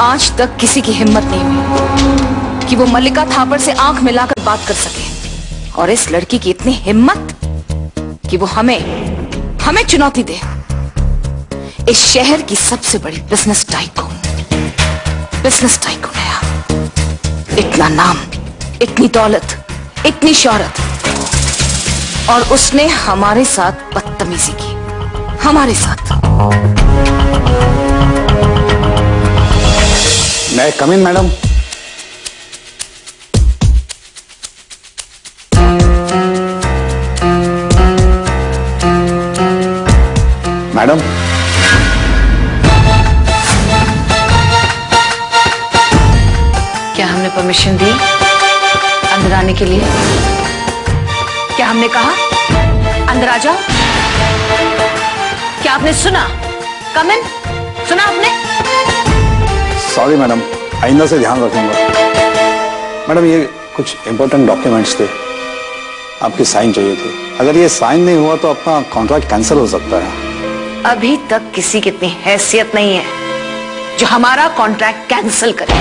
आज तक किसी की हिम्मत नहीं हुई कि वो मल्लिका थापर से आंख मिलाकर बात कर सके, और इस लड़की की इतनी हिम्मत कि वो हमें चुनौती दे। इस शहर की सबसे बड़ी बिजनेस टाइकून है। इतना नाम, इतनी दौलत, इतनी शोहरत, और उसने हमारे साथ बदतमीजी की, हमारे साथ। मैं कम इन मैडम? मैडम, क्या हमने परमिशन दी अंदर आने के लिए? क्या हमने कहा अंदर आ जाओ? क्या आपने सुना? कम इन, सुना आपने? सॉरी मैडम, आइंदा से ध्यान रखूंगा। मैडम, ये कुछ इंपॉर्टेंट डॉक्यूमेंट्स थे, आपकी साइन चाहिए थे। अगर ये साइन नहीं हुआ तो अपना कॉन्ट्रैक्ट कैंसिल हो सकता है। अभी तक किसी की इतनी हैसियत नहीं है जो हमारा कॉन्ट्रैक्ट कैंसिल करे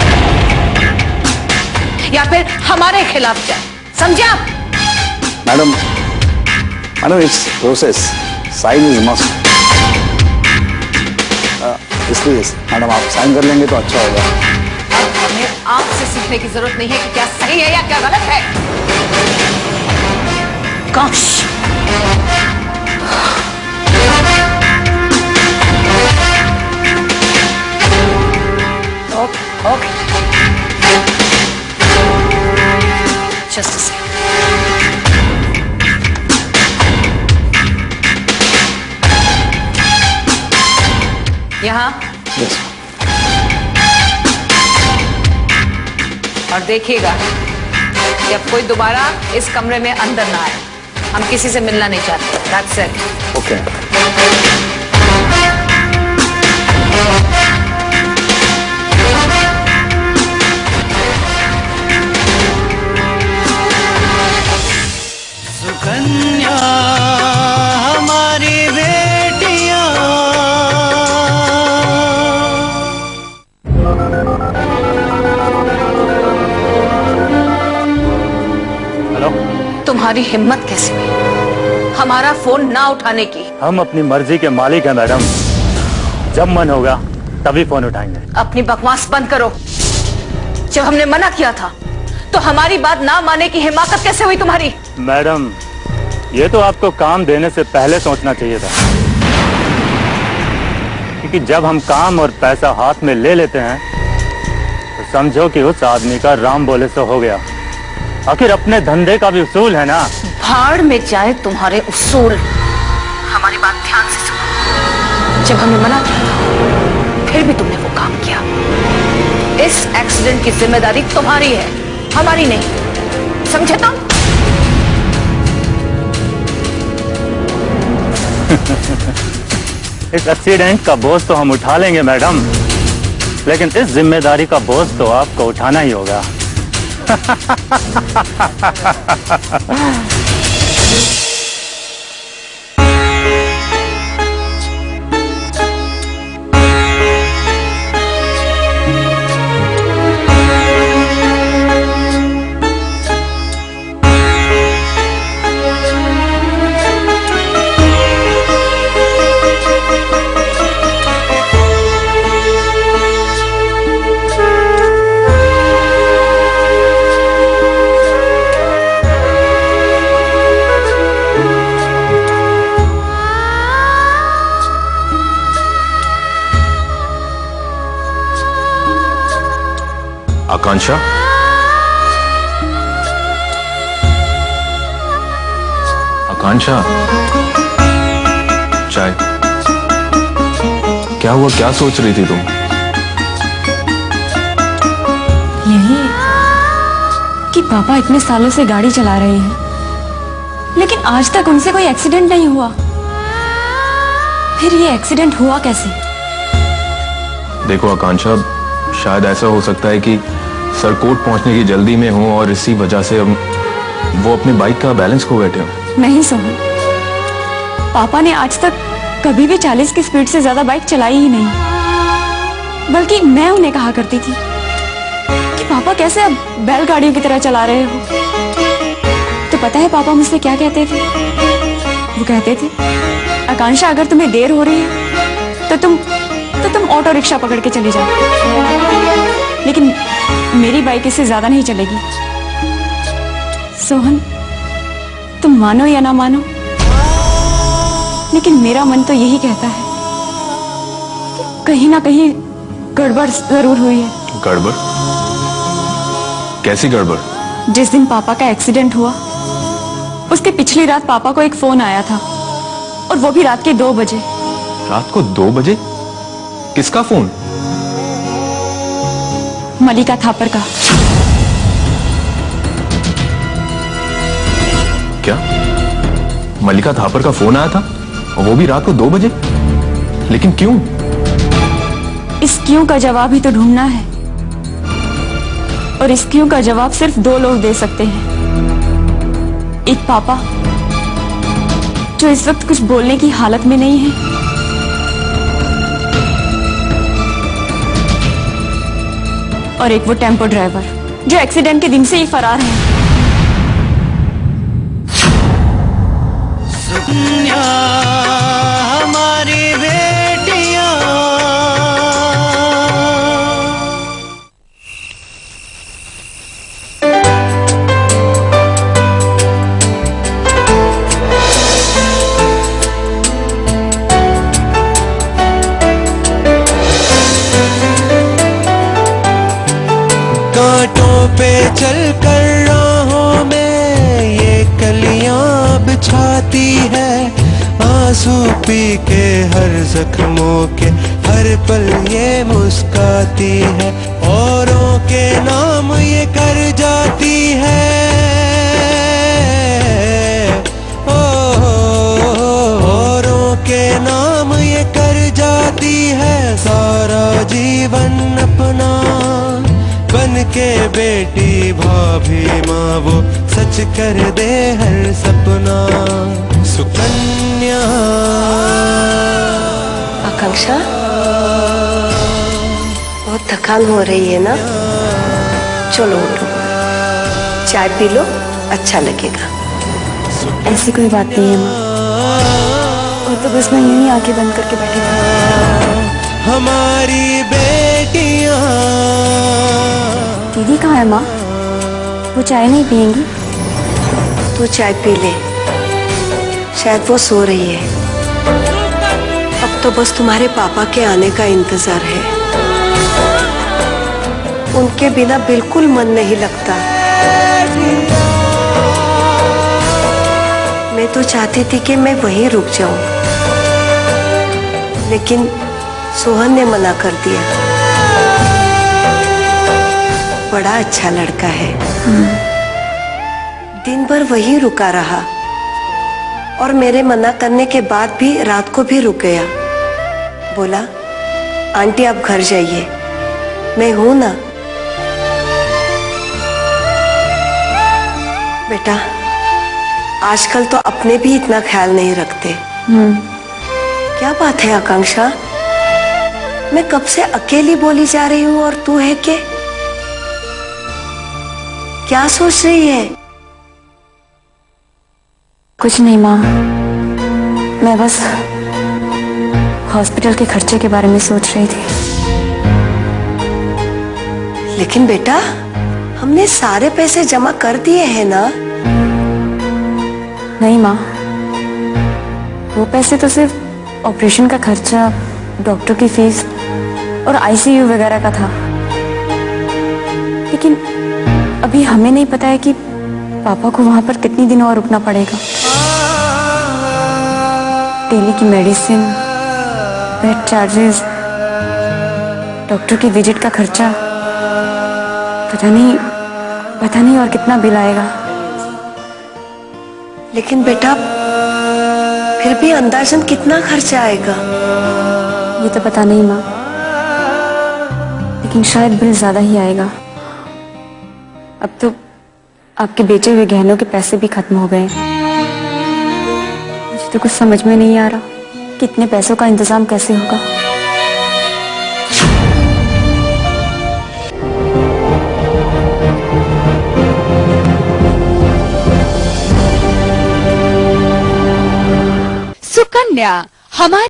या फिर हमारे खिलाफ जाए, समझे आप? Madam, it's process, sign is must. इसलिए मैडम आप साइन कर लेंगे तो अच्छा होगा। अब हमें आपसे सीखने की जरूरत नहीं है कि क्या सही है या क्या गलत है। काश Okay. Just a second. यहाँ yes. और देखिएगा कि अब कोई दोबारा इस कमरे में अंदर ना आए। हम किसी से मिलना नहीं चाहते। That's it. Okay. कन्या हमारी बेटियां। हेलो, तुम्हारी हिम्मत कैसे हुई हमारा फोन ना उठाने की? हम अपनी मर्जी के मालिक हैं मैडम, जब मन होगा तभी फोन उठाएंगे। अपनी बकवास बंद करो। जब हमने मना किया था तो हमारी बात ना मानने की हिम्मत कैसे हुई तुम्हारी? मैडम, ये तो आपको काम देने से पहले सोचना चाहिए था, क्योंकि जब हम काम और पैसा हाथ में ले लेते हैं तो समझो कि उस आदमी का राम बोले से हो गया। आखिर अपने धंधे का भी उसूल है ना। भाड़ में जाए तुम्हारे उसूल। हमारी बात ध्यान से सुनो। जब हमने मना किया फिर भी तुमने वो काम किया। इस एक्सीडेंट की जिम्मेदारी तुम्हारी है, हमारी नहीं, समझे तुम? इस एक्सीडेंट का बोझ तो हम उठा लेंगे मैडम, लेकिन इस जिम्मेदारी का बोझ तो आपको उठाना ही होगा। आकांक्षा, आकांक्षा, चाय। क्या हुआ, क्या सोच रही थी तुम? यही कि पापा इतने सालों से गाड़ी चला रहे हैं, लेकिन आज तक उनसे कोई एक्सीडेंट नहीं हुआ। फिर ये एक्सीडेंट हुआ कैसे? देखो आकांक्षा, शायद ऐसा हो सकता है कि सर कोर्ट पहुंचने की जल्दी में हो और इसी वजह से वो अपने बाइक का बैलेंस खो बैठे हो। नहीं सोहन, पापा ने आज तक कभी भी 40 की स्पीड से ज्यादा बाइक चलाई ही नहीं। बल्कि मैं उन्हें कहा करती थी कि पापा कैसे अब बैलगाड़ियों की तरह चला रहे हो। तो पता है पापा मुझसे क्या कहते थे? वो कहते थे, आकांक्षा अगर तुम्हें देर हो रही है तो तुम ऑटो रिक्शा पकड़ के चली जाओ, लेकिन मेरी बाइक इससे ज्यादा नहीं चलेगी। सोहन, तुम मानो या ना मानो, लेकिन मेरा मन तो यही कहता है कि कहीं ना कहीं गड़बड़ जरूर हुई है। गड़बड़? कैसी गड़बड़? जिस दिन पापा का एक्सीडेंट हुआ उसके पिछली रात पापा को एक फोन आया था, और वो भी रात के 2 बजे। रात को 2 बजे? किसका फोन? मलिका थापर का। क्या मलिका थापर का फोन आया था, और वो भी रात को 2 बजे? लेकिन क्यों? इस क्यों का जवाब ही तो ढूंढना है, और इस क्यों का जवाब सिर्फ 2 लोग दे सकते हैं। एक पापा जो इस वक्त कुछ बोलने की हालत में नहीं है, और एक वो टेम्पो ड्राइवर जो एक्सीडेंट के दिन से ही फरार है। सुकन्या हमारी बेटियां, कांटों पे चल कर राहों में ये कलियां बिछाती है, आंसू पी के हर जख्मों के हर पल ये मुस्काती है, औरों के नाम ये कर जाती है। ओ, औरों के नाम ये कर जाती है, सारा जीवन अपना बन के बेटी भाभी माँ वो सच कर दे हर सपना। सुकन्या। आकांक्षा, बहुत थकान हो रही है ना? चलो उठो, चाय पी लो, अच्छा लगेगा। ऐसी कोई बात नहीं है माँ, और तो बस मैं यूं ही आंखें बंद करके बैठी थी। हमारी बेटियां। दीदी कहाँ है माँ? वो चाय नहीं पियेंगी? तू चाय पी ले, शायद वो सो रही है। अब तो बस तुम्हारे पापा के आने का इंतजार है। उनके बिना बिल्कुल मन नहीं लगता। मैं तो चाहती थी कि मैं वहीं रुक जाऊं, लेकिन सोहन ने मना कर दिया। बड़ा अच्छा लड़का है। दिन भर वहीं रुका रहा, और मेरे मना करने के बाद भी रात को भी रुक गया। बोला, आंटी आप घर जाइए, मैं हूं ना। बेटा, आजकल तो अपने भी इतना ख्याल नहीं रखते। क्या बात है आकांक्षा? मैं कब से अकेली बोली जा रही हूँ और तू है के? क्या सोच रही है? कुछ नहीं माँ, मैं बस हॉस्पिटल के खर्चे के बारे में सोच रही थी। लेकिन बेटा, हमने सारे पैसे जमा कर दिए हैं ना? नहीं माँ, वो पैसे तो सिर्फ ऑपरेशन का खर्चा, डॉक्टर की फीस और आईसीयू वगैरह का था। लेकिन अभी हमें नहीं पता है कि पापा को वहां पर कितनी दिन और रुकना पड़ेगा। डेली की मेडिसिन, बेड चार्जेस, डॉक्टर की विजिट का खर्चा, पता नहीं और कितना बिल आएगा। लेकिन बेटा, फिर भी अंदाजन कितना खर्चा आएगा? ये तो पता नहीं माँ, लेकिन शायद बिल ज्यादा ही आएगा। अब तो आपके बेचे हुए गहनों के पैसे भी खत्म हो गए। मुझे तो कुछ समझ में नहीं आ रहा कि इतने पैसों का इंतजाम कैसे होगा। सुकन्या हमारी